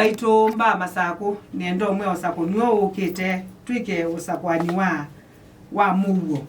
Aito mba masako niendo mwe osako nyo ukite Tueke usakwani wa mugo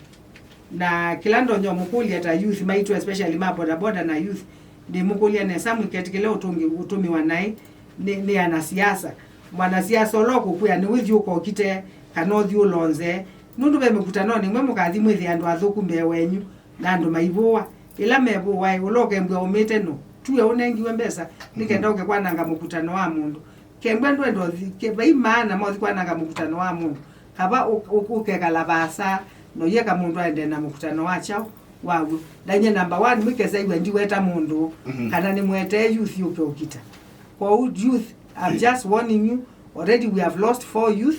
na kilando nyo mukuli ata youth maitu especially ma boda na youth ndi mukuli ane samu ketikele utumi wanai ni anasiasa mwanasiasa oloko kuya ni withi uko kite kanothi ulonze nundu be mekutano ni mwe mukathi mwithi andu athuku mbe wenyu na andu maiboa ila mebo wai uloke mbwe umete no tuwe unengiwe mbesa nikenda uke kwananga mukutano wa mundu kengwe ndo ke maana mothi kwananga mukutano wa mundu kaba ukekala basa no yeka mundu aende na mukutano wacha wagu danye number 1 mwikeza iwe ndiweta mundu kana ni mwete youth uke ukita kwa youth I'm just warning you already we have lost 4 youth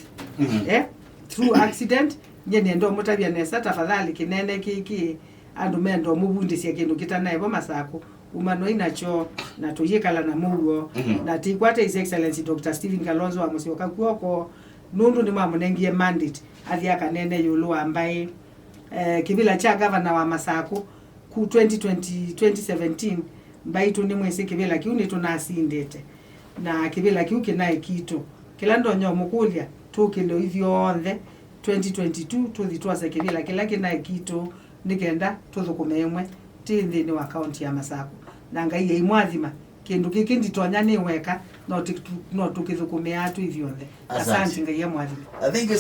through accident nyene ndo mutabya nesa tafadhali kinene kiki andu mendo mubundisia kindu kitanaye bo masako umano inacho na tuyekala na mugo na tikwate his excellency Dr. Stephen Kalonzo amusioka kuoko nundu ni mamunengie mandate athia kanene yulu ambaye kibila cha governor wa Masako ku 2017 mbaitu ni mwese kibila kiuni tunasindete na kibila kiuke naye kito kilando nyo mukulia tukilo hivyo onde 2022 tuthitwasa kibila kila kinaye kito nikenda tuthukumemwe tindi wa county ya Masako na ngai imwathima kindu kiki nditonya ni weka no tukithukumia atu hivyo onde asante ngai imwathima. I think